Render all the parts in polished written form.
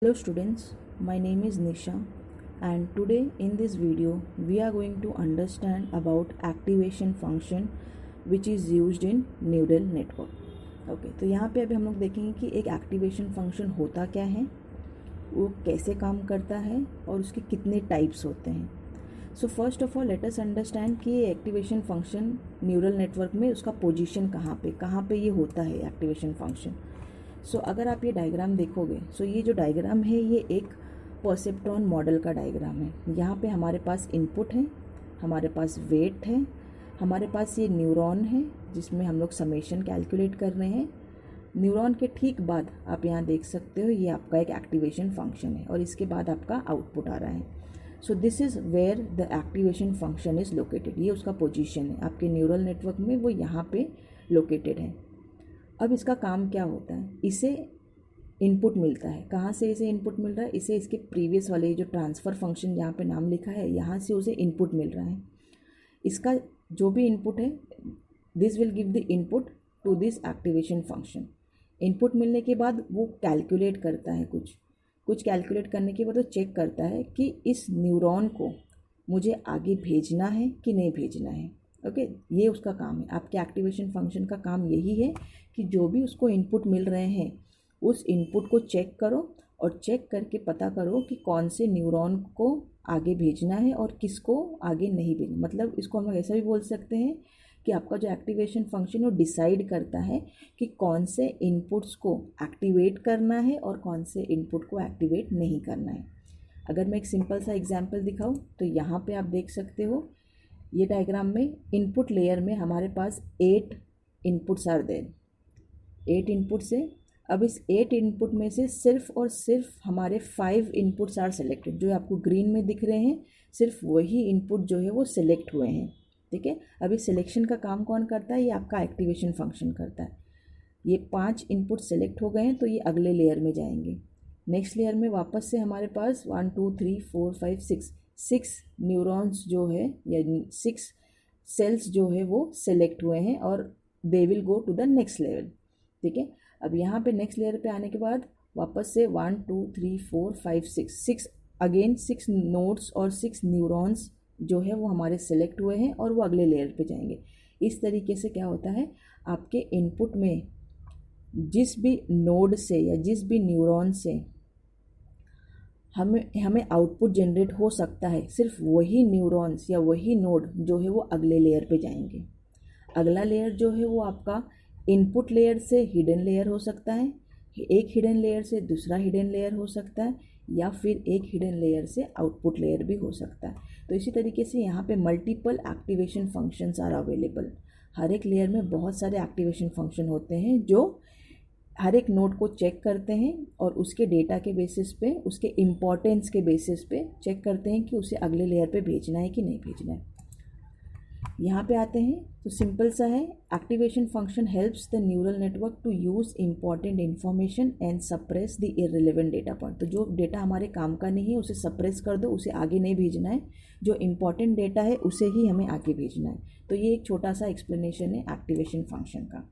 Hello students, my name is Nisha and today in this video we are going to understand about activation function which is used in neural network. Okay तो यहाँ पे अभी हम लोग देखेंगे कि एक एक्टिवेशन फंक्शन होता क्या है, वो कैसे काम करता है और उसके कितने टाइप्स होते हैं. So first of all let us understand कि ये एक्टिवेशन फंक्शन न्यूरल नेटवर्क में उसका पोजीशन कहाँ पे ये होता है एक्टिवेशन फंक्शन. सो अगर आप ये डायग्राम देखोगे, सो ये जो डायग्राम है ये एक परसेप्ट्रॉन मॉडल का डायग्राम है. यहाँ पे हमारे पास इनपुट है, हमारे पास वेट है, हमारे पास ये न्यूरॉन है जिसमें हम लोग समेशन कैलकुलेट कर रहे हैं. न्यूरॉन के ठीक बाद आप यहाँ देख सकते हो ये आपका एक एक्टिवेशन फंक्शन है और इसके बाद आपका आउटपुट आ रहा है. So this is where the activation function is located. ये उसका पोजीशन है आपके न्यूरल नेटवर्क में, वो यहाँ पे लोकेटेड है. अब इसका काम क्या होता है, इसे इनपुट मिलता है. कहाँ से इसे इनपुट मिल रहा है, इसे इसके प्रीवियस वाले जो ट्रांसफ़र फंक्शन जहाँ पे नाम लिखा है यहाँ से उसे इनपुट मिल रहा है. इसका जो भी इनपुट है this will give the input to this activation function. Input मिलने के बाद वो कैलकुलेट करता है, कुछ कैलकुलेट करने के बाद वो चेक करता है कि इस न्यूरॉन को मुझे आगे भेजना है कि नहीं भेजना है. ओके ये उसका काम है. आपके एक्टिवेशन फंक्शन का काम यही है कि जो भी उसको इनपुट मिल रहे हैं उस इनपुट को चेक करो और चेक करके पता करो कि कौन से न्यूरॉन को आगे भेजना है और किसको आगे नहीं भेजना. मतलब इसको हम लोग ऐसा भी बोल सकते हैं कि आपका जो एक्टिवेशन फंक्शन है वो डिसाइड करता है कि कौन से इनपुट्स को एक्टिवेट करना है और कौन से इनपुट को एक्टिवेट नहीं करना है. अगर मैं एक सिंपल सा एग्जांपल दिखाऊं तो यहाँ पे आप देख सकते हो ये डायग्राम में इनपुट लेयर में हमारे पास 8 इनपुट्स आर देयर. 8 इनपुट्स है. अब इस 8 इनपुट में से सिर्फ और सिर्फ हमारे 5 इनपुट्स आर सेलेक्टेड. जो आपको ग्रीन में दिख रहे हैं सिर्फ वही इनपुट जो है वो सिलेक्ट हुए हैं. ठीक है, अब इस सिलेक्शन का काम कौन करता है, ये आपका एक्टिवेशन फंक्शन करता है. ये 5 इनपुट सेलेक्ट हो गए हैं तो ये अगले लेयर में जाएंगे. नेक्स्ट लेयर में वापस से हमारे पास 1 2 3 4 5 6 न्यूरॉन्स जो है या 6 सेल्स जो है वो सेलेक्ट हुए हैं और they will go to the next level. ठीक है, अब यहाँ पे नेक्स्ट लेयर पे आने के बाद वापस से 1 2 3 4 5 6 अगेन 6 नोड्स और 6 न्यूरॉन्स जो है वो हमारे सेलेक्ट हुए हैं और वो अगले लेयर पे जाएंगे. इस तरीके से क्या होता है, आपके इनपुट में जिस भी नोड से या जिस भी न्यूरॉन से हमें आउटपुट जनरेट हो सकता है, सिर्फ वही न्यूरॉन्स या वही नोड जो है वो अगले लेयर पे जाएंगे. अगला लेयर जो है वो आपका इनपुट लेयर से हिडन लेयर हो सकता है, एक हिडन लेयर से दूसरा हिडन लेयर हो सकता है, या फिर एक हिडन लेयर से आउटपुट लेयर भी हो सकता है. तो इसी तरीके से यहाँ पे multiple activation functions are available. हर एक लेयर में बहुत सारे एक्टिवेशन फंक्शन होते हैं जो हर एक नोड को चेक करते हैं और उसके डेटा के बेसिस पे, उसके इम्पोर्टेंस के बेसिस पे चेक करते हैं कि उसे अगले लेयर पे भेजना है कि नहीं भेजना है. यहाँ पे आते हैं तो सिंपल सा है, activation function helps the neural network to use important information and suppress the irrelevant data point. तो जो डेटा हमारे काम का नहीं है उसे सप्रेस कर दो, उसे आगे नहीं भेजना है. जो इम्पॉर्टेंट डेटा है उसे ही हमें आगे भेजना है. तो ये एक छोटा सा एक्सप्लेनेशन है एक्टिवेशन फंक्शन का.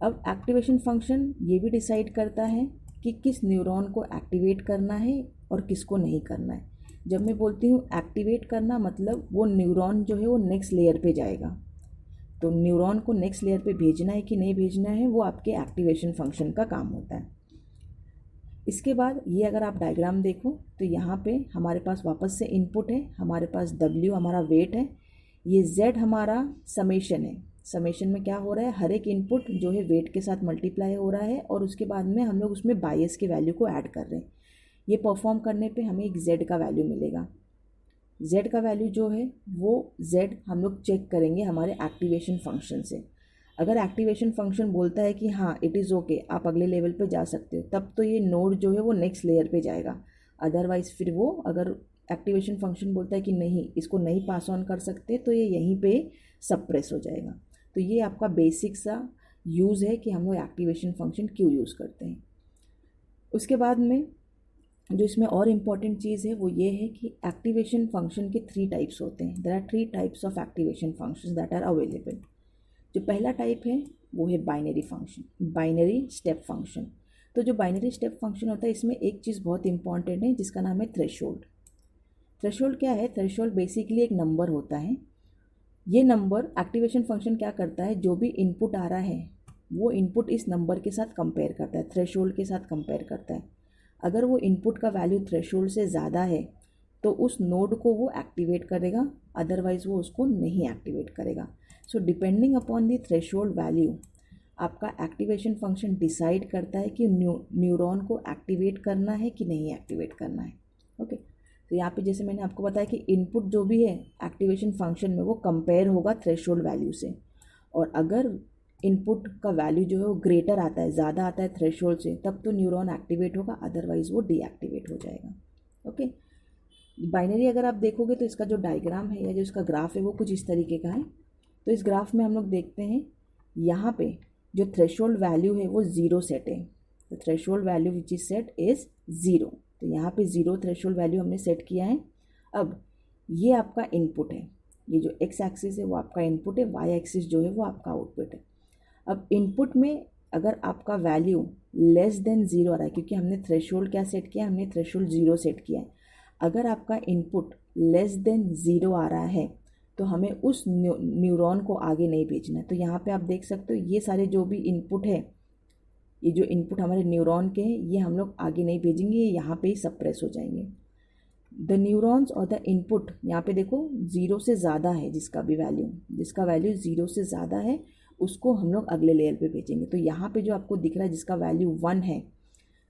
अब एक्टिवेशन फंक्शन ये भी डिसाइड करता है कि किस न्यूरॉन को एक्टिवेट करना है और किसको नहीं करना है. जब मैं बोलती हूँ एक्टिवेट करना, मतलब वो न्यूरॉन जो है वो नेक्स्ट लेयर पे जाएगा. तो न्यूरॉन को नेक्स्ट लेयर पे भेजना है कि नहीं भेजना है वो आपके एक्टिवेशन फंक्शन का काम होता है. इसके बाद ये अगर आप डायग्राम देखो तो यहाँ पे हमारे पास वापस से इनपुट है, हमारे पास W हमारा वेट है, ये Z हमारा समेशन है. समेशन में क्या हो रहा है, हर एक इनपुट जो है वेट के साथ मल्टीप्लाई हो रहा है और उसके बाद में हम लोग उसमें बायस के वैल्यू को ऐड कर रहे हैं. ये परफॉर्म करने पे हमें एक Z का वैल्यू मिलेगा. Z का वैल्यू जो है वो Z हम लोग चेक करेंगे हमारे एक्टिवेशन फंक्शन से. अगर एक्टिवेशन फंक्शन बोलता है कि हाँ इट इज़ ओके, आप अगले लेवल पे जा सकते हो, तब तो ये नोड जो है वो नेक्स्ट लेयर पे जाएगा. अदरवाइज़ फिर वो अगर एक्टिवेशन फंक्शन बोलता है कि नहीं इसको नहीं पास ऑन कर सकते तो ये यहीं पे सप्रेस हो जाएगा. तो ये आपका बेसिक सा यूज़ है कि हम लोग एक्टिवेशन फंक्शन क्यों यूज़ करते हैं. उसके बाद में जो इसमें और इम्पॉर्टेंट चीज़ है वो ये है कि एक्टिवेशन फंक्शन के 3 टाइप्स होते हैं. There are 3 types of activation functions that are available. जो पहला टाइप है वो है binary function, binary step function. तो जो बाइनरी स्टेप फंक्शन होता है इसमें एक चीज़ बहुत इंपॉर्टेंट है जिसका नाम है थ्रेशोल्ड। थ्रेशोल्ड क्या है? थ्रेशोल्ड बेसिकली एक नंबर होता है। ये नंबर एक्टिवेशन फंक्शन क्या करता है, जो भी इनपुट आ रहा है वो इनपुट इस नंबर के साथ कंपेयर करता है, थ्रेशोल्ड के साथ कंपेयर करता है। अगर वो इनपुट का वैल्यू थ्रेशोल्ड से ज़्यादा है तो उस नोड को वो एक्टिवेट करेगा, अदरवाइज़ वो उसको नहीं एक्टिवेट करेगा। So depending upon the threshold value आपका एक्टिवेशन फंक्शन डिसाइड करता है कि न्यूरॉन को एक्टिवेट करना है कि नहीं एक्टिवेट करना है। ओके, तो यहाँ पे जैसे मैंने आपको बताया कि इनपुट जो भी है एक्टिवेशन फंक्शन में वो कंपेयर होगा थ्रेशोल्ड वैल्यू से, और अगर इनपुट का वैल्यू जो है वो ग्रेटर आता है, ज़्यादा आता है थ्रेशोल्ड से, तब तो न्यूरॉन एक्टिवेट होगा, अदरवाइज़ वो डीएक्टिवेट हो जाएगा। ओके, बाइनरी अगर आप देखोगे तो इसका जो डायग्राम है या जो इसका ग्राफ है वो कुछ इस तरीके का है। तो इस ग्राफ में हम लोग देखते हैं यहाँ पे जो थ्रेशोल्ड वैल्यू है वो ज़ीरो सेट है। तो threshold value which is set is zero, तो यहाँ पे ज़ीरो थ्रेशोल्ड वैल्यू हमने सेट किया है। अब ये आपका इनपुट है, ये जो एक्स एक्सिस है वो आपका इनपुट है, वाई एक्सिस जो है वो आपका आउटपुट है। अब इनपुट में अगर आपका वैल्यू लेस देन ज़ीरो आ रहा है, क्योंकि हमने थ्रेशोल्ड क्या सेट किया, हमने थ्रेशोल्ड ज़ीरो सेट किया है। अगर आपका इनपुट लेस देन ज़ीरो आ रहा है तो हमें उस न्यूरॉन को आगे नहीं भेजना है। तो यहाँ पे आप देख सकते हो ये सारे जो भी इनपुट है, ये जो इनपुट हमारे न्यूरॉन के हैं ये हम लोग आगे नहीं भेजेंगे, ये यहाँ पे ही सप्रेस हो जाएंगे। द न्यूरॉन्स और द इनपुट, यहाँ पे देखो ज़ीरो से ज़्यादा है, जिसका वैल्यू ज़ीरो से ज़्यादा है उसको हम लोग अगले लेयर पे भेजेंगे। तो यहाँ पे जो आपको दिख रहा है जिसका वैल्यू 1 है,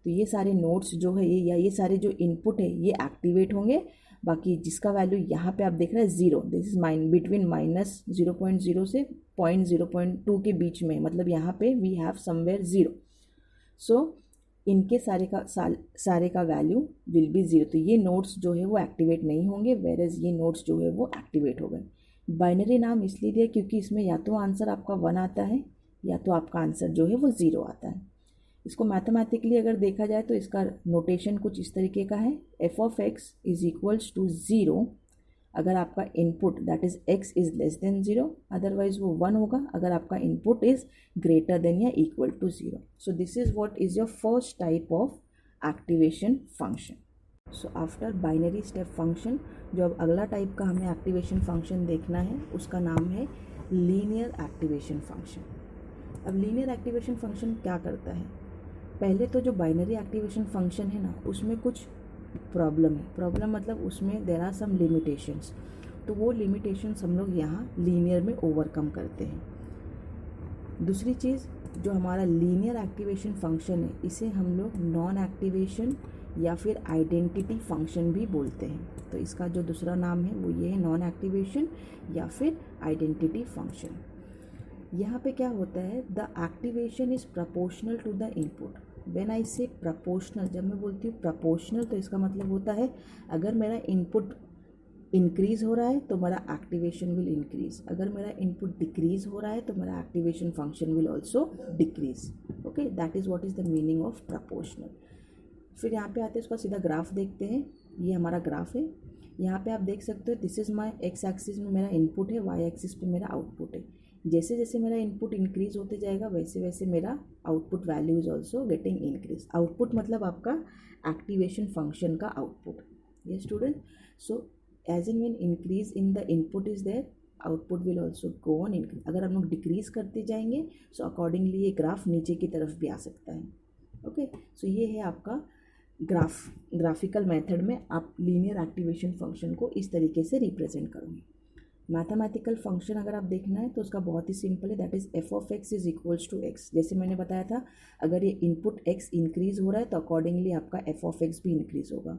तो ये सारे नोड्स जो है ये सारे जो इनपुट है ये एक्टिवेट होंगे। बाकी जिसका वैल्यू यहाँ पे आप देख रहे हैं ज़ीरो, दिस इज बिटवीन -0.0 से 0.02 के बीच में, मतलब यहाँ पे वी हैव समवेयर ज़ीरो। सो इनके सारे का वैल्यू विल बी ज़ीरो। तो ये नोड्स जो है वो एक्टिवेट नहीं होंगे, वेर एज ये नोड्स जो है वो एक्टिवेट हो गए। बाइनरी नाम इसलिए दिया क्योंकि इसमें या तो आंसर आपका 1 आता है या तो आपका आंसर जो है वो 0 आता है। इसको मैथमेटिकली अगर देखा जाए तो इसका नोटेशन कुछ इस तरीके का है, F of X is equals to 0 अगर आपका input that is X is less than 0, otherwise वो 1 होगा अगर आपका इनपुट इज ग्रेटर देन या equal to 0। So this is what is your first type of activation function. So after binary step function जो अब अगला टाइप का हमें एक्टिवेशन फंक्शन देखना है उसका नाम है लीनियर एक्टिवेशन फंक्शन। अब लीनियर एक्टिवेशन फंक्शन क्या करता है? पहले तो जो बाइनरी एक्टिवेशन फंक्शन है ना उसमें कुछ प्रॉब्लम है, प्रॉब्लम मतलब उसमें देयर आर सम लिमिटेशंस, तो वो लिमिटेशंस हम लोग यहाँ लीनियर में ओवरकम करते हैं। दूसरी चीज़, जो हमारा लीनियर एक्टिवेशन फंक्शन है इसे हम लोग नॉन एक्टिवेशन या फिर आइडेंटिटी फंक्शन भी बोलते हैं। तो इसका जो दूसरा नाम है वो ये है नॉन एक्टिवेशन या फिर आइडेंटिटी फंक्शन। यहाँ पे क्या होता है, the activation is proportional to the input. When I say proportional, जब मैं बोलती हूँ प्रपोर्शनल तो इसका मतलब होता है अगर मेरा इनपुट इंक्रीज़ हो रहा है तो मेरा एक्टिवेशन विल इंक्रीज़, अगर मेरा इनपुट डिक्रीज़ हो रहा है तो मेरा activation function will also decrease. Okay, that is what is the meaning of proportional. फिर यहाँ पे आते हैं, उसका सीधा ग्राफ देखते हैं। ये हमारा ग्राफ है, यहाँ पे आप देख सकते हो this is my x axis में मेरा इनपुट है, वाई एक्सिस पे मेरा आउटपुट है। जैसे जैसे मेरा इनपुट इंक्रीज़ होते जाएगा वैसे वैसे मेरा output value is also getting increase. Output मतलब आपका एक्टिवेशन फंक्शन का आउटपुट। ये student, so as in when increase in the input is there, output will also go on increase. अगर हम लोग डिक्रीज़ करते जाएंगे सो अकॉर्डिंगली ये ग्राफ नीचे की तरफ भी आ सकता है। ओके, सो ये है आपका ग्राफिकल मेथड में आप लीनियर एक्टिवेशन फंक्शन को इस तरीके से रिप्रेजेंट करोगे। मैथमेटिकल फंक्शन अगर आप देखना है तो उसका बहुत ही सिंपल है, that is F of X is equals to X. जैसे मैंने बताया था अगर ये इनपुट एक्स इंक्रीज़ हो रहा है तो अकॉर्डिंगली आपका एफ ऑफ एक्स भी इंक्रीज़ होगा,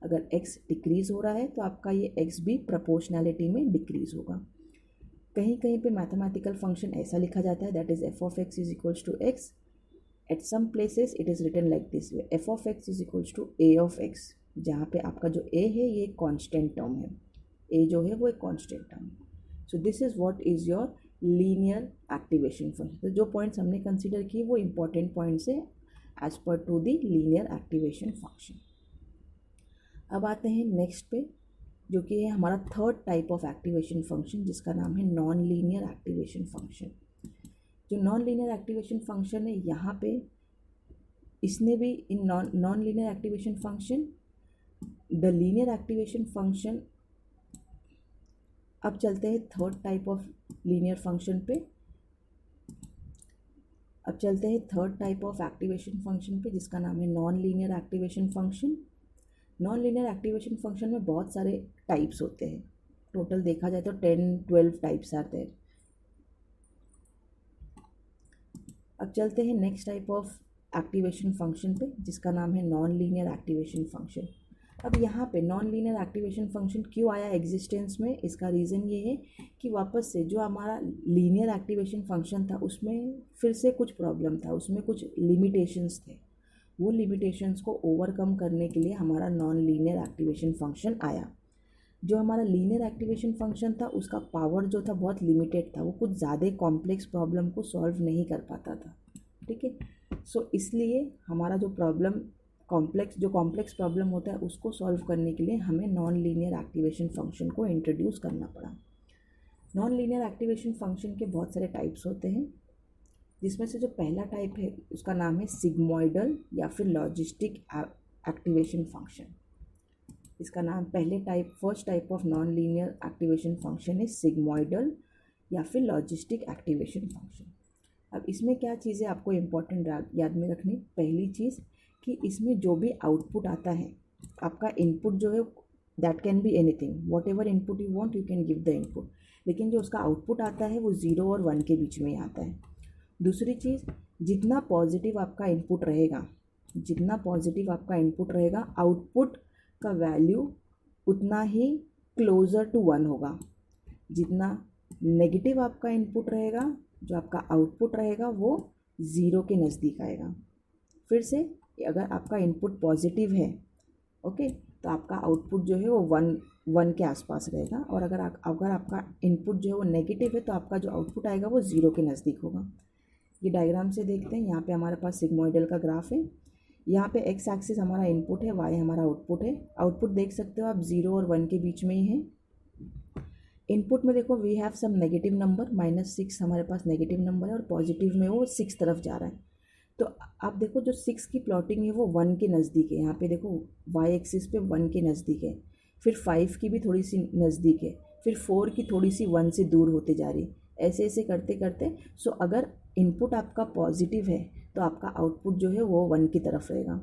अगर एक्स डिक्रीज़ हो रहा है तो आपका ये एक्स भी प्रोपोर्शनैलिटी में डिक्रीज़ होगा। कहीं कहीं पे मैथमेटिकल फंक्शन ऐसा लिखा जाता है that is F of X is equals to X. At some places it is written like this way, F of X is equals to A of X, जहाँ पे आपका जो ए है ये कॉन्स्टेंट टर्म है, ए जो है वो एक कॉन्स्टेंट टर्म है। So this is what is your linear activation function. तो जो पॉइंट्स हमने कंसिडर किए वो इंपॉर्टेंट पॉइंट्स है as per to the linear activation function. अब आते हैं नेक्स्ट पे, जो कि है हमारा third type of activation function जिसका नाम है नॉन लीनियर एक्टिवेशन फंक्शन। जो नॉन लीनियर एक्टिवेशन फंक्शन है यहाँ पे इसने भी in non linear activation function, the linear activation function. अब चलते हैं third type of linear function पे। अब चलते हैं third type of activation function पे, जिसका नाम है non linear activation function. Non linear activation function में बहुत सारे टाइप्स होते हैं, टोटल देखा जाए तो 10-12 टाइप्स आते हैं। अब चलते हैं next type of activation function पे, जिसका नाम है नॉन लीनियर एक्टिवेशन फंक्शन। अब यहाँ पे नॉन लीनियर एक्टिवेशन फंक्शन क्यों आया एग्जिस्टेंस में, इसका रीज़न ये है कि वापस से जो हमारा लीनियर एक्टिवेशन फंक्शन था उसमें फिर से कुछ प्रॉब्लम था, उसमें कुछ लिमिटेशंस थे। वो लिमिटेशंस को ओवरकम करने के लिए हमारा नॉन लीनियर एक्टिवेशन फंक्शन आया। जो हमारा लीनियर एक्टिवेशन फंक्शन था उसका पावर जो था बहुत लिमिटेड था, वो कुछ ज़्यादा कॉम्प्लेक्स प्रॉब्लम को सॉल्व नहीं कर पाता था। ठीक है, सो इसलिए हमारा जो कॉम्प्लेक्स प्रॉब्लम होता है उसको सॉल्व करने के लिए हमें नॉन लीनियर एक्टिवेशन फंक्शन को इंट्रोड्यूस करना पड़ा। नॉन लीनियर एक्टिवेशन फंक्शन के बहुत सारे टाइप्स होते हैं, जिसमें से जो पहला टाइप है उसका नाम है सिग्मॉइडल या फिर लॉजिस्टिक एक्टिवेशन फंक्शन। इसका नाम first type of non linear activation function है सिग्मॉइडल या फिर लॉजिस्टिक एक्टिवेशन फंक्शन। अब इसमें क्या चीज़ें आपको इम्पोर्टेंट याद में रखनी। पहली चीज़ कि इसमें जो भी आउटपुट आता है, आपका इनपुट जो है that can be anything, what ever input you want you can give the input, लेकिन जो उसका आउटपुट आता है वो 0 और 1 के बीच में आता है। दूसरी चीज़, जितना पॉजिटिव आपका इनपुट रहेगा आउटपुट का वैल्यू उतना ही क्लोज़र टू 1 होगा। जितना नेगेटिव आपका इनपुट रहेगा, जो आपका आउटपुट रहेगा वो 0 के नज़दीक आएगा। फिर से, अगर आपका इनपुट पॉजिटिव है ओके, तो आपका आउटपुट जो है वो 1 के आसपास रहेगा, और अगर आपका इनपुट जो है वो नेगेटिव है तो आपका जो आउटपुट आएगा वो 0 के नज़दीक होगा। ये डायग्राम से देखते हैं। यहाँ पे हमारे पास सिग्मॉइडल का ग्राफ है। यहाँ पे एक्स एक्सिस हमारा इनपुट है, वाई हमारा आउटपुट है। आउटपुट देख सकते हो आप 0 और 1 के बीच में ही है। इनपुट में देखो we have some negative number, -6 हमारे पास नेगेटिव नंबर है, और पॉजिटिव में वो 6 तरफ जा रहा है। तो आप देखो जो 6 की प्लॉटिंग है वो 1 के नज़दीक है। यहाँ पे देखो वाई एक्सिस पे 1 के नज़दीक है, फिर 5 की भी थोड़ी सी नज़दीक है, फिर 4 की थोड़ी सी 1 से दूर होते जा रही, ऐसे ऐसे करते करते। सो अगर इनपुट आपका पॉजिटिव है तो आपका आउटपुट जो है वो 1 की तरफ रहेगा।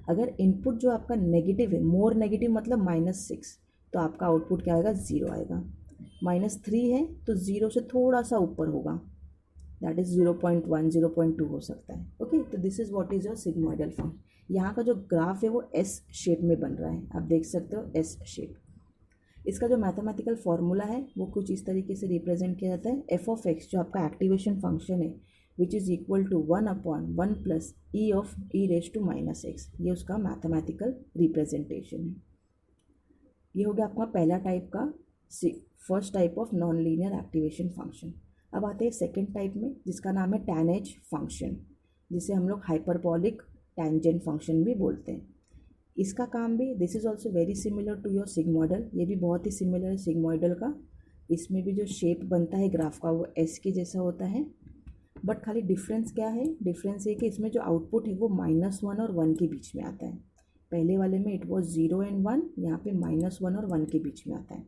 अगर इनपुट जो आपका नेगेटिव है, मोर नेगेटिव मतलब -6, तो आपका आउटपुट क्या आएगा, 0 आएगा। -3 है तो 0 से थोड़ा सा ऊपर होगा, दैट इज़ 0.1 0.2 हो सकता है। ओके, तो this is what is your sigmoidal form. यहाँ का जो ग्राफ है वो एस शेप में बन रहा है, आप देख सकते हो एस शेप। इसका जो मैथमेटिकल फार्मूला है वो कुछ इस तरीके से रिप्रेजेंट किया जाता है। f(x) जो आपका एक्टिवेशन फंक्शन है, which is equal to 1/1 plus e of e⁻⁻x, ये उसका मैथमेटिकल रिप्रेजेंटेशन है। ये हो गया आपका पहला टाइप का first type of non linear activation function. अब आते हैं सेकेंड टाइप में, जिसका नाम है टैन-एज फंक्शन, जिसे हम लोग हाइपरबॉलिक टैंजेंट फंक्शन भी बोलते हैं। इसका काम भी, this is also very similar to your sigmoidal, ये भी बहुत ही सिमिलर है सिग्मॉइडल का। इसमें भी जो शेप बनता है ग्राफ का वो एस के जैसा होता है, बट खाली डिफरेंस क्या है, डिफरेंस ये कि इसमें जो आउटपुट है वो -1 और 1 के बीच में आता है। पहले वाले में इट वॉज 0 and 1, यहाँ पे -1 और 1 के बीच में आता है।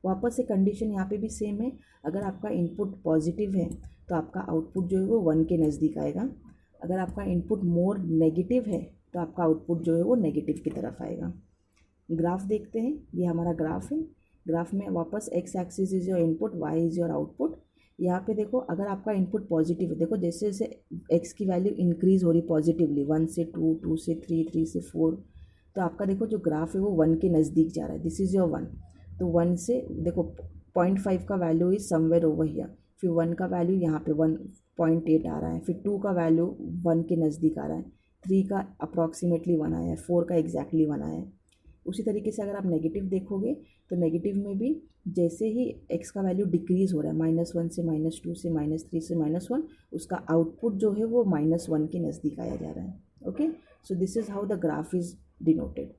वापस से कंडीशन यहाँ पे भी सेम है, अगर आपका इनपुट पॉजिटिव है तो आपका आउटपुट जो है वो 1 के नज़दीक आएगा। अगर आपका इनपुट मोर नेगेटिव है तो आपका आउटपुट जो है वो नेगेटिव की तरफ आएगा। ग्राफ देखते हैं, ये हमारा ग्राफ है। ग्राफ में वापस X axis is your input, Y is your output. यहाँ पे देखो अगर आपका इनपुट पॉजिटिव है, देखो जैसे जैसे एक्स की वैल्यू इंक्रीज़ हो रही पॉजिटिवली, 1 से 2, 2 से 3, 3 से 4, तो आपका देखो जो ग्राफ है वो 1 के नज़दीक जा रहा है, दिस इज़ योर 1। तो 1 से देखो 0.5 का value is somewhere over here, फिर 1 का वैल्यू यहाँ पे 1.8 आ रहा है, फिर 2 का वैल्यू 1 के नज़दीक आ रहा है, 3 का अप्रॉक्सीमेटली 1 आया है, 4 का एग्जैक्टली 1 आया है। उसी तरीके से अगर आप नेगेटिव देखोगे तो नेगेटिव में भी जैसे ही x का वैल्यू डिक्रीज़ हो रहा है, -1 से -2 से -3 से -1, उसका आउटपुट जो है वो -1 के नज़दीक आया जा रहा है। Okay, so this is how the graph is denoted.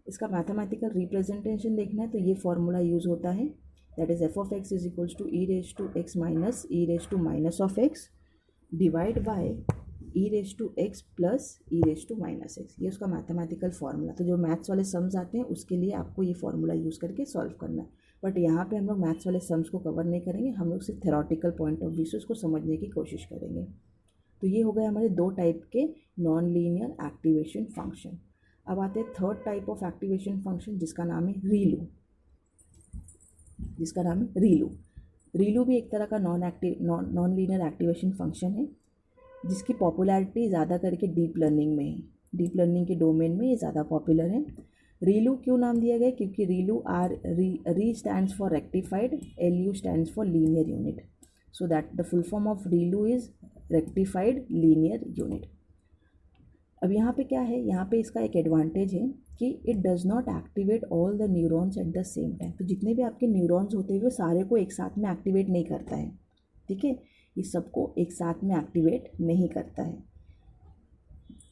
इसका मैथमेटिकल रिप्रेजेंटेशन देखना है तो ये फॉर्मूला यूज़ होता है, that is f(x) is equals to e⁻x minus e⁻⁻x divide by E raise to X plus E raise to minus X, ये उसका mathematical formula. तो जो मैथ्स वाले सम्स आते हैं उसके लिए आपको ये फार्मूला यूज़ करके सॉल्व करना है। बट यहाँ पे हम लोग मैथ्स वाले सम्स को कवर नहीं करेंगे, हम लोग सिर्फ थेरोटिकल पॉइंट ऑफ व्यू से उसको समझने की कोशिश करेंगे। तो ये हो गए हमारे दो टाइप के नॉन लीनियर एक्टिवेशन फंक्शन। अब आते हैं third type of activation function जिसका नाम है रीलू। रीलू भी एक तरह का नॉन लीनियर एक्टिवेशन फंक्शन है, जिसकी पॉपुलैरिटी ज़्यादा करके डीप लर्निंग में है। डीप लर्निंग के डोमेन में ये ज़्यादा पॉपुलर है। रीलू क्यों नाम दिया गया? क्योंकि ReLU re stands for rectified, L U stands for linear unit, so that the full form of ReLU is rectified linear unit. अब यहाँ पे क्या है, यहाँ पे इसका एक एडवांटेज है कि it does not activate all the neurons at the same time. तो जितने भी आपके न्यूरॉन्स होते हुए सारे को एक साथ में एक्टिवेट नहीं करता है, ठीक है, ये सबको एक साथ में एक्टिवेट नहीं करता है।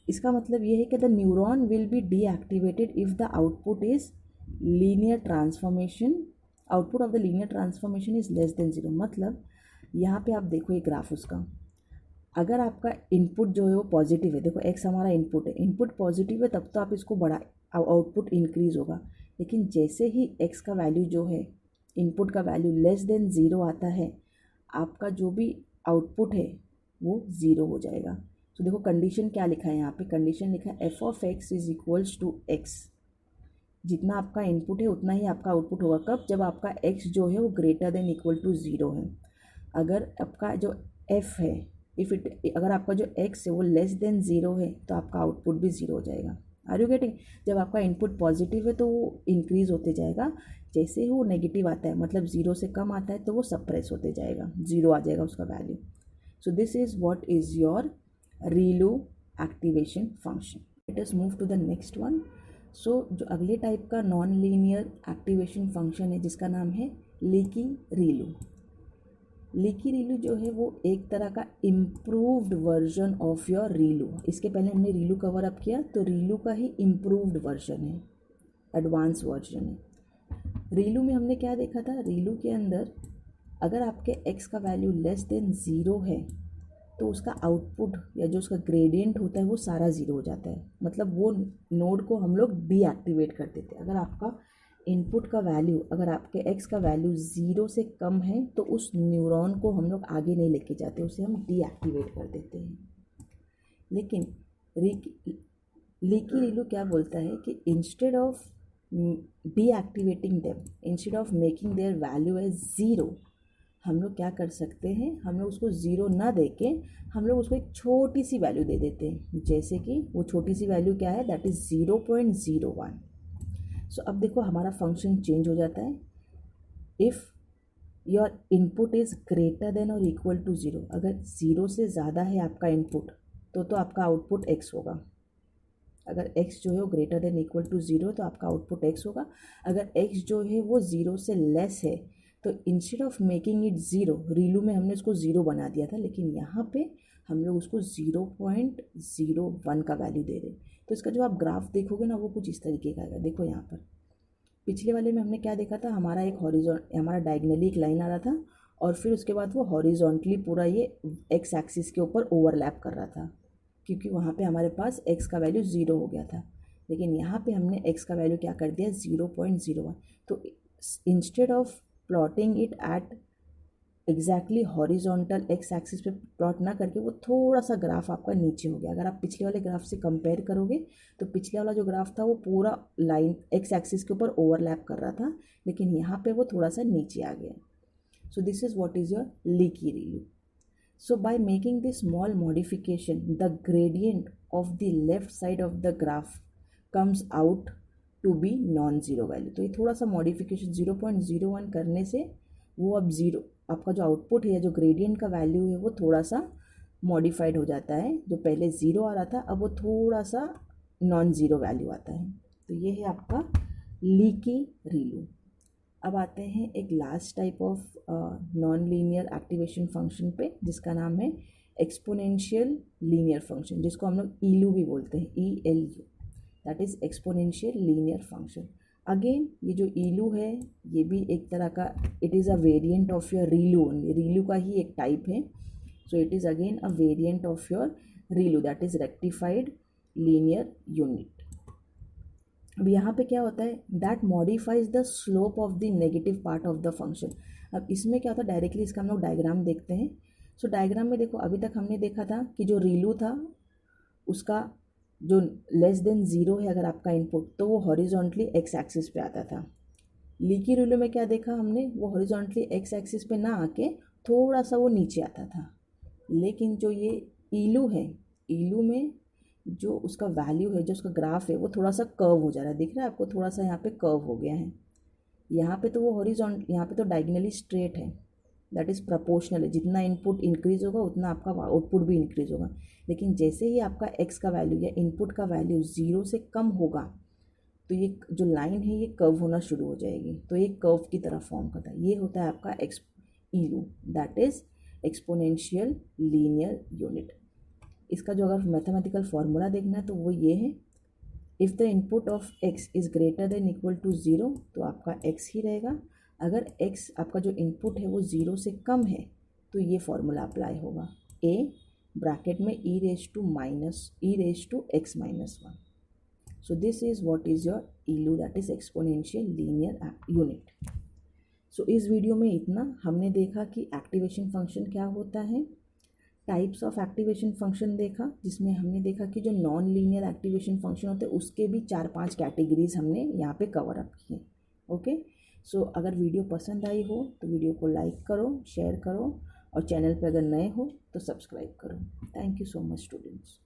इसका मतलब ये है कि the neuron will be deactivated if the output is linear transformation, output of the linear transformation is less than 0। मतलब यहाँ पे आप देखो ये ग्राफ उसका, अगर आपका इनपुट जो है वो पॉजिटिव है, देखो एक्स हमारा इनपुट है, इनपुट पॉजिटिव है तब तो आप इसको बढ़ा, आउटपुट इंक्रीज़ होगा। लेकिन जैसे ही एक्स का वैल्यू जो है, इनपुट का वैल्यू लेस देन 0 आता है, आपका जो भी आउटपुट है वो 0 हो जाएगा। तो देखो कंडीशन क्या लिखा है यहाँ पे, कंडीशन लिखा है F of X is equals to X. जितना आपका इनपुट है उतना ही आपका आउटपुट होगा। कब? जब आपका एक्स जो है वो ग्रेटर देन इक्वल टू 0 है। अगर आपका जो एफ है, अगर आपका जो एक्स है वो लेस देन 0 है तो आपका आउटपुट भी 0 हो जाएगा। Are you getting? जब आपका इनपुट पॉजिटिव है तो वो इंक्रीज़ होते जाएगा, जैसे ही वो नेगेटिव आता है, मतलब 0 से कम आता है तो वो सप्रेस होते जाएगा, 0 आ जाएगा उसका value. So this is what is your ReLU activation function. Let us move to the next one. So जो अगले टाइप का नॉन लीनियर एक्टिवेशन फंक्शन है जिसका नाम है लीकी रीलू। लीकी रीलू जो है वो एक तरह का इम्प्रूव्ड वर्जन ऑफ योर रीलू। इसके पहले हमने रीलू कवर अप किया, तो रीलू का ही इम्प्रूव्ड वर्जन है, एडवांस वर्जन है। रीलू में हमने क्या देखा था, रीलू के अंदर अगर आपके एक्स का वैल्यू लेस देन 0 है तो उसका आउटपुट या जो उसका ग्रेडियंट होता है वो सारा 0 हो जाता है। मतलब वो नोड को हम लोग डीएक्टिवेट कर देते हैं। अगर आपका इनपुट का वैल्यू, अगर आपके एक्स का वैल्यू 0 से कम है तो उस न्यूरॉन को हम लोग आगे नहीं लेके जाते, उसे हम डीएक्टिवेट कर देते हैं। लेकिन लीकी रीलू क्या बोलता है कि instead of deactivating them, instead of making their value as 0, हम लोग क्या कर सकते हैं, हम लोग उसको 0 ना दे के हम लोग उसको एक छोटी सी वैल्यू दे देते हैं। जैसे कि वो छोटी सी वैल्यू क्या है, दैट इज़ 0.01। सो अब देखो हमारा फंक्शन चेंज हो जाता है। If your input is greater then और इक्वल टू 0, अगर 0 से ज़्यादा है आपका इनपुट तो आपका आउटपुट x होगा। अगर x जो है वो ग्रेटर देन इक्वल टू 0 तो आपका आउटपुट x होगा। अगर x जो है वो 0 से लेस है तो इंस्टेड ऑफ मेकिंग इट 0, रीलू में हमने उसको 0 बना दिया था, लेकिन यहाँ पे हम लोग उसको 0.01 का वैल्यू दे रहे। तो इसका जो आप ग्राफ देखोगे ना वो कुछ इस तरीके का आएगा। देखो यहाँ पर पिछले वाले में हमने क्या देखा था, हमारा डायगनली एक लाइन आ रहा था और फिर उसके बाद वो हॉरिजॉन्टली पूरा ये एक्स एक्सिस के ऊपर ओवरलैप कर रहा था, क्योंकि वहाँ पे हमारे पास एक्स का वैल्यू 0 हो गया था। लेकिन यहाँ पे हमने एक्स का वैल्यू क्या कर दिया, 0.01। तो instead of plotting it at exactly horizontal x axis पे प्लॉट ना करके वो थोड़ा सा ग्राफ आपका नीचे हो गया। अगर आप पिछले वाले ग्राफ से कंपेयर करोगे तो पिछले वाला जो ग्राफ था वो पूरा लाइन एक्स एक्सिस के ऊपर ओवरलैप कर रहा था, लेकिन यहाँ पे वो थोड़ा सा नीचे आ गया। So this is what is your leaky ReLU. So by making this small modification, the gradient of the left side of the graph comes out to be non-zero value। तो ये थोड़ा सा मॉडिफिकेशन 0.01 करने से वो अब 0, आपका जो आउटपुट है या जो ग्रेडियंट का वैल्यू है वो थोड़ा सा मॉडिफाइड हो जाता है। जो पहले 0 आ रहा था अब वो थोड़ा सा नॉन ज़ीरो वैल्यू आता है। तो ये है आपका लीकी रीलू। अब आते हैं एक last type of non linear activation function पे जिसका नाम है एक्सपोनेंशियल लीनियर फंक्शन, जिसको हम लोग ईलू भी बोलते हैं, ELU, that is exponential linear function. Again ये जो ईलू है ये भी एक तरह का, it is a variant of your ReLU only, ReLU का ही एक टाइप है। So it is again a variant of your ReLU, that is rectified linear unit. अब यहाँ पे क्या होता है, that modifies the slope of the negative part of the function. अब इसमें क्या होता है, डायरेक्टली इसका हम लोग डायग्राम देखते हैं। सो डायग्राम में देखो, अभी तक हमने देखा था कि जो ReLU था उसका जो लेस देन ज़ीरो है अगर आपका इनपुट, तो वो हॉरिजॉन्टली एक्स एक्सिस पे आता था। लीकी ReLU में क्या देखा हमने, वो हॉरिजॉन्टली एक्स एक्सिस पे ना आके थोड़ा सा वो नीचे आता था। लेकिन जो ये ELU है, ELU में जो उसका वैल्यू है, जो उसका ग्राफ है, वो थोड़ा सा कर्व हो जा रहा है, दिख रहा है आपको, थोड़ा सा यहाँ पे कर्व हो गया है। यहाँ पे तो वो हॉरिजॉन्ट, यहाँ पे तो डायगनली स्ट्रेट है, दैट इज़ प्रपोर्शनल है, जितना इनपुट इंक्रीज होगा उतना आपका आउटपुट भी इंक्रीज होगा। लेकिन जैसे ही आपका एक्स का वैल्यू या इनपुट का वैल्यू ज़ीरो से कम होगा तो ये जो लाइन है ये कर्व होना शुरू हो जाएगी, तो ये कर्व की तरह फॉर्म करता है। ये होता है आपका ELU, that is exponential linear unit. इसका जो अगर मैथमेटिकल फार्मूला देखना है तो वो ये है, if the input of x is greater than equal to zero तो आपका x ही रहेगा। अगर x आपका जो इनपुट है वो ज़ीरो से कम है तो ये फार्मूला अप्लाई होगा, a ब्रैकेट में e raise to x minus 1। So this is what is your ELU, that is exponential linear unit. So इस वीडियो में इतना। हमने देखा कि एक्टिवेशन फंक्शन क्या होता है, टाइप्स ऑफ एक्टिवेशन फंक्शन देखा, जिसमें हमने देखा कि जो नॉन लीनियर एक्टिवेशन फंक्शन होते हैं उसके भी 4-5 कैटेगरीज हमने यहाँ पे कवर अप किए। ओके, सो अगर वीडियो पसंद आई हो तो वीडियो को लाइक करो, शेयर करो, और चैनल पे अगर नए हो तो सब्सक्राइब करो। Thank you so much students.